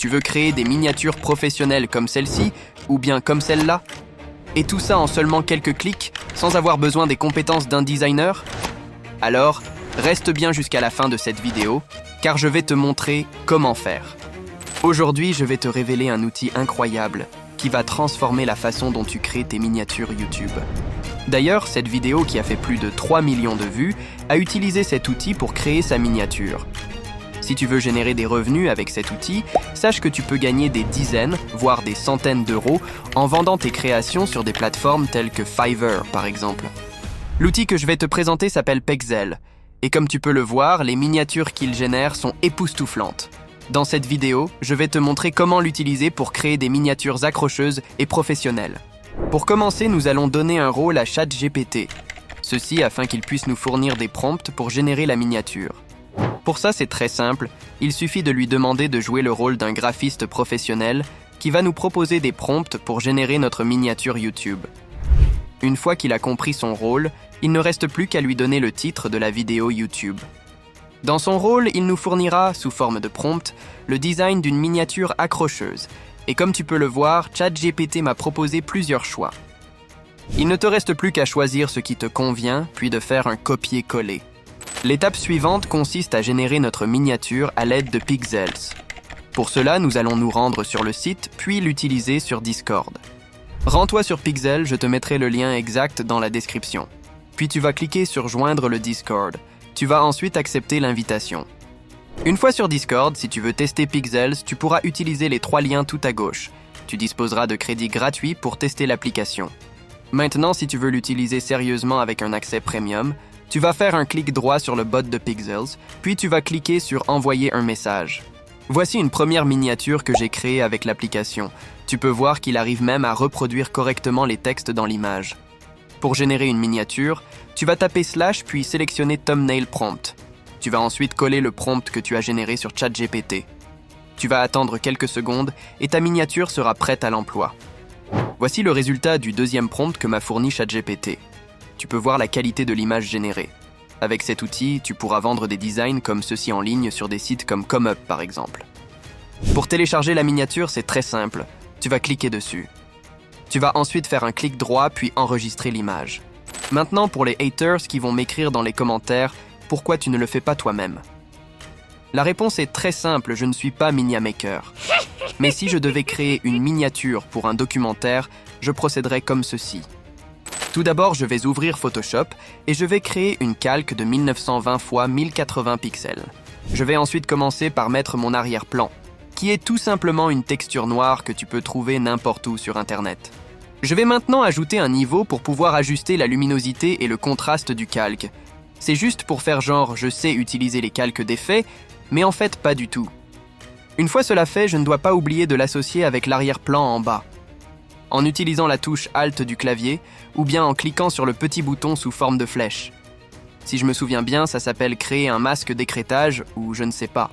Tu veux créer des miniatures professionnelles comme celle-ci ou bien comme celle-là? Et tout ça en seulement quelques clics, sans avoir besoin des compétences d'un designer? Alors, reste bien jusqu'à la fin de cette vidéo, car je vais te montrer comment faire. Aujourd'hui, je vais te révéler un outil incroyable qui va transformer la façon dont tu crées tes miniatures YouTube. D'ailleurs, cette vidéo qui a fait plus de 3 millions de vues a utilisé cet outil pour créer sa miniature. Si tu veux générer des revenus avec cet outil, sache que tu peux gagner des dizaines, voire des centaines d'euros en vendant tes créations sur des plateformes telles que Fiverr, par exemple. L'outil que je vais te présenter s'appelle Pexels, et comme tu peux le voir, les miniatures qu'il génère sont époustouflantes. Dans cette vidéo, je vais te montrer comment l'utiliser pour créer des miniatures accrocheuses et professionnelles. Pour commencer, nous allons donner un rôle à ChatGPT. Ceci afin qu'il puisse nous fournir des prompts pour générer la miniature. Pour ça, c'est très simple, il suffit de lui demander de jouer le rôle d'un graphiste professionnel qui va nous proposer des prompts pour générer notre miniature YouTube. Une fois qu'il a compris son rôle, il ne reste plus qu'à lui donner le titre de la vidéo YouTube. Dans son rôle, il nous fournira, sous forme de prompt, le design d'une miniature accrocheuse. Et comme tu peux le voir, ChatGPT m'a proposé plusieurs choix. Il ne te reste plus qu'à choisir ce qui te convient, puis de faire un copier-coller. L'étape suivante consiste à générer notre miniature à l'aide de Pexels. Pour cela, nous allons nous rendre sur le site, puis l'utiliser sur Discord. Rends-toi sur Pexels, je te mettrai le lien exact dans la description. Puis tu vas cliquer sur « Joindre le Discord ». Tu vas ensuite accepter l'invitation. Une fois sur Discord, si tu veux tester Pexels, tu pourras utiliser les 3 liens tout à gauche. Tu disposeras de crédits gratuits pour tester l'application. Maintenant, si tu veux l'utiliser sérieusement avec un accès premium, tu vas faire un clic droit sur le bot de Pexels, puis tu vas cliquer sur « Envoyer un message ». Voici une première miniature que j'ai créée avec l'application. Tu peux voir qu'il arrive même à reproduire correctement les textes dans l'image. Pour générer une miniature, tu vas taper / puis sélectionner Thumbnail Prompt. Tu vas ensuite coller le prompt que tu as généré sur ChatGPT. Tu vas attendre quelques secondes et ta miniature sera prête à l'emploi. Voici le résultat du deuxième prompt que m'a fourni ChatGPT. Tu peux voir la qualité de l'image générée. Avec cet outil, tu pourras vendre des designs comme ceux-ci en ligne sur des sites comme ComeUp par exemple. Pour télécharger la miniature, c'est très simple. Tu vas cliquer dessus. Tu vas ensuite faire un clic droit puis enregistrer l'image. Maintenant, pour les haters qui vont m'écrire dans les commentaires « Pourquoi tu ne le fais pas toi-même » La réponse est très simple, je ne suis pas Miniamaker. Mais si je devais créer une miniature pour un documentaire, je procéderais comme ceci. Tout d'abord, je vais ouvrir Photoshop et je vais créer une calque de 1920 x 1080 pixels. Je vais ensuite commencer par mettre mon arrière-plan, qui est tout simplement une texture noire que tu peux trouver n'importe où sur Internet. Je vais maintenant ajouter un niveau pour pouvoir ajuster la luminosité et le contraste du calque. C'est juste pour faire genre je sais utiliser les calques d'effet, mais en fait pas du tout. Une fois cela fait, je ne dois pas oublier de l'associer avec l'arrière-plan en bas. En utilisant la touche Alt du clavier, ou bien en cliquant sur le petit bouton sous forme de flèche. Si je me souviens bien, ça s'appelle créer un masque d'écrêtage, ou je ne sais pas.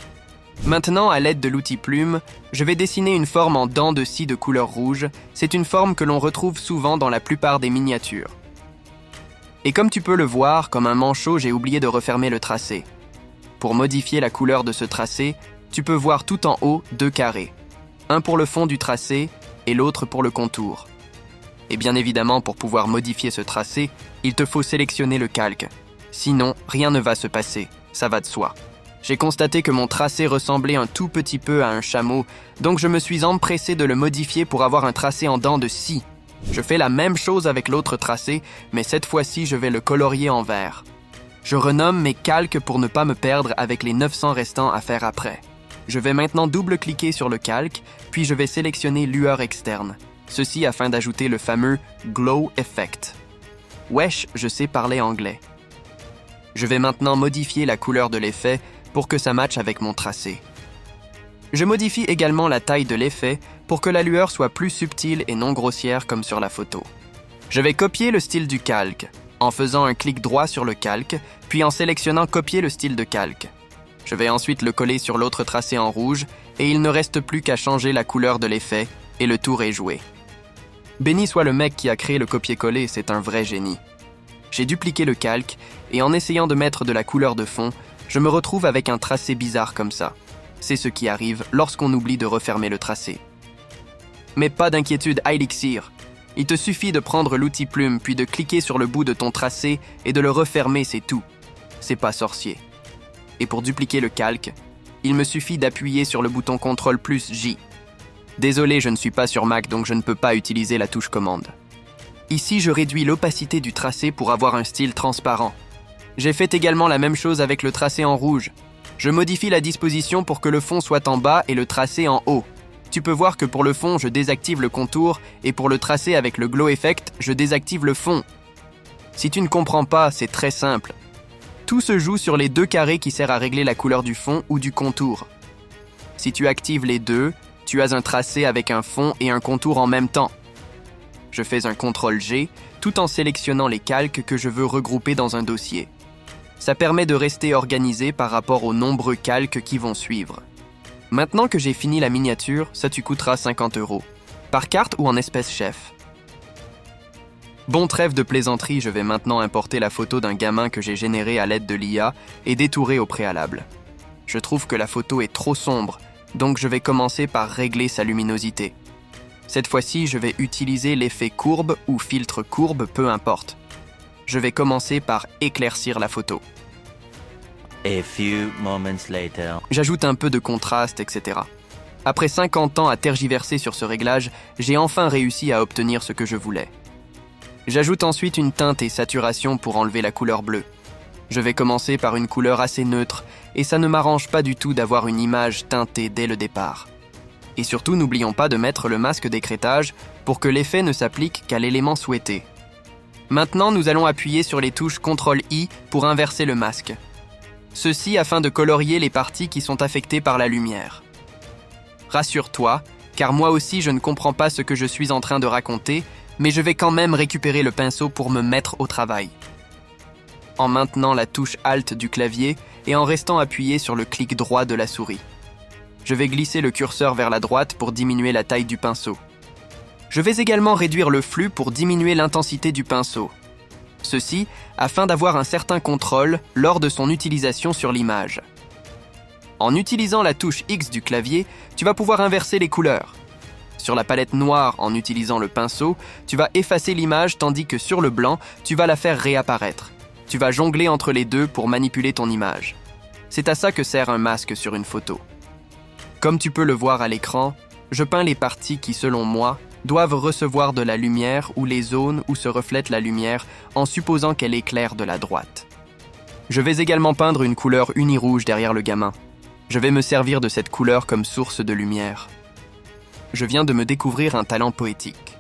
Maintenant, à l'aide de l'outil plume, je vais dessiner une forme en dents de scie de couleur rouge. C'est une forme que l'on retrouve souvent dans la plupart des miniatures. Et comme tu peux le voir, comme un manchot, j'ai oublié de refermer le tracé. Pour modifier la couleur de ce tracé, tu peux voir tout en haut 2 carrés. Un pour le fond du tracé et l'autre pour le contour. Et bien évidemment, pour pouvoir modifier ce tracé, il te faut sélectionner le calque. Sinon, rien ne va se passer, ça va de soi. J'ai constaté que mon tracé ressemblait un tout petit peu à un chameau, donc je me suis empressé de le modifier pour avoir un tracé en dents de scie. Je fais la même chose avec l'autre tracé, mais cette fois-ci, je vais le colorier en vert. Je renomme mes calques pour ne pas me perdre avec les 900 restants à faire après. Je vais maintenant double-cliquer sur le calque, puis je vais sélectionner lueur externe. Ceci afin d'ajouter le fameux Glow Effect. Wesh, je sais parler anglais. Je vais maintenant modifier la couleur de l'effet pour que ça matche avec mon tracé. Je modifie également la taille de l'effet pour que la lueur soit plus subtile et non grossière comme sur la photo. Je vais copier le style du calque, en faisant un clic droit sur le calque, puis en sélectionnant copier le style de calque. Je vais ensuite le coller sur l'autre tracé en rouge et il ne reste plus qu'à changer la couleur de l'effet et le tour est joué. Béni soit le mec qui a créé le copier-coller, c'est un vrai génie. J'ai dupliqué le calque et en essayant de mettre de la couleur de fond, je me retrouve avec un tracé bizarre comme ça. C'est ce qui arrive lorsqu'on oublie de refermer le tracé. Mais pas d'inquiétude, iLixir. Il te suffit de prendre l'outil plume puis de cliquer sur le bout de ton tracé et de le refermer, c'est tout. C'est pas sorcier. Et pour dupliquer le calque, il me suffit d'appuyer sur le bouton CTRL plus J. Désolé, je ne suis pas sur Mac donc je ne peux pas utiliser la touche commande. Ici, je réduis l'opacité du tracé pour avoir un style transparent. J'ai fait également la même chose avec le tracé en rouge. Je modifie la disposition pour que le fond soit en bas et le tracé en haut. Tu peux voir que pour le fond, je désactive le contour et pour le tracé avec le Glow Effect, je désactive le fond. Si tu ne comprends pas, c'est très simple. Tout se joue sur les deux carrés qui servent à régler la couleur du fond ou du contour. Si tu actives les deux, tu as un tracé avec un fond et un contour en même temps. Je fais un CTRL-G tout en sélectionnant les calques que je veux regrouper dans un dossier. Ça permet de rester organisé par rapport aux nombreux calques qui vont suivre. Maintenant que j'ai fini la miniature, ça te coûtera 50 €. Par carte ou en espèces chef. Bon, trêve de plaisanterie, je vais maintenant importer la photo d'un gamin que j'ai généré à l'aide de l'IA et détourer au préalable. Je trouve que la photo est trop sombre, donc je vais commencer par régler sa luminosité. Cette fois-ci, je vais utiliser l'effet courbe ou filtre courbe, peu importe. Je vais commencer par éclaircir la photo. A few moments later. J'ajoute un peu de contraste, etc. Après 50 ans à tergiverser sur ce réglage, j'ai enfin réussi à obtenir ce que je voulais. J'ajoute ensuite une teinte et saturation pour enlever la couleur bleue. Je vais commencer par une couleur assez neutre, et ça ne m'arrange pas du tout d'avoir une image teintée dès le départ. Et surtout, n'oublions pas de mettre le masque d'écrêtage pour que l'effet ne s'applique qu'à l'élément souhaité. Maintenant, nous allons appuyer sur les touches CTRL-I pour inverser le masque. Ceci afin de colorier les parties qui sont affectées par la lumière. Rassure-toi, car moi aussi je ne comprends pas ce que je suis en train de raconter, mais je vais quand même récupérer le pinceau pour me mettre au travail. En maintenant la touche Alt du clavier et en restant appuyé sur le clic droit de la souris. Je vais glisser le curseur vers la droite pour diminuer la taille du pinceau. Je vais également réduire le flux pour diminuer l'intensité du pinceau. Ceci afin d'avoir un certain contrôle lors de son utilisation sur l'image. En utilisant la touche X du clavier, tu vas pouvoir inverser les couleurs. Sur la palette noire, en utilisant le pinceau, tu vas effacer l'image tandis que sur le blanc, tu vas la faire réapparaître. Tu vas jongler entre les deux pour manipuler ton image. C'est à ça que sert un masque sur une photo. Comme tu peux le voir à l'écran, je peins les parties qui, selon moi, doivent recevoir de la lumière ou les zones où se reflète la lumière en supposant qu'elle éclaire de la droite. Je vais également peindre une couleur uni-rouge derrière le gamin. Je vais me servir de cette couleur comme source de lumière. Je viens de me découvrir un talent poétique.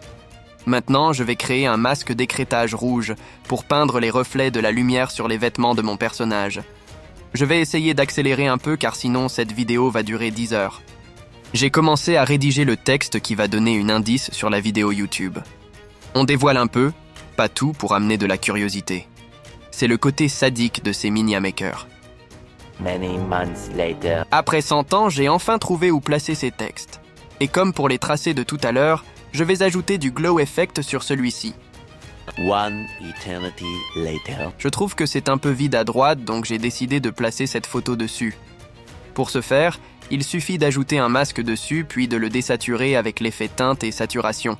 Maintenant, je vais créer un masque d'écrêtage rouge pour peindre les reflets de la lumière sur les vêtements de mon personnage. Je vais essayer d'accélérer un peu car sinon cette vidéo va durer 10 heures. J'ai commencé à rédiger le texte qui va donner un indice sur la vidéo YouTube. On dévoile un peu, pas tout pour amener de la curiosité. C'est le côté sadique de ces miniamakers. Many months later. Après 100 ans, j'ai enfin trouvé où placer ces textes. Et comme pour les tracés de tout à l'heure, je vais ajouter du glow effect sur celui-ci. One eternity later. Je trouve que c'est un peu vide à droite, donc j'ai décidé de placer cette photo dessus. Pour ce faire, il suffit d'ajouter un masque dessus, puis de le désaturer avec l'effet teinte et saturation.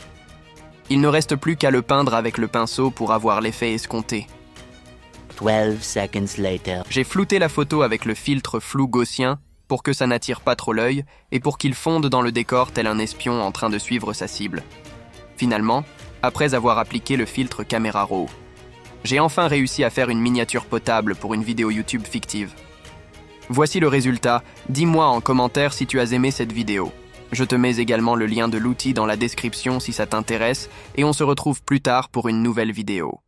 Il ne reste plus qu'à le peindre avec le pinceau pour avoir l'effet escompté. 12 seconds later. J'ai flouté la photo avec le filtre flou gaussien pour que ça n'attire pas trop l'œil et pour qu'il fonde dans le décor tel un espion en train de suivre sa cible. Finalement, après avoir appliqué le filtre Camera Raw, j'ai enfin réussi à faire une miniature potable pour une vidéo YouTube fictive. Voici le résultat, dis-moi en commentaire si tu as aimé cette vidéo. Je te mets également le lien de l'outil dans la description si ça t'intéresse et on se retrouve plus tard pour une nouvelle vidéo.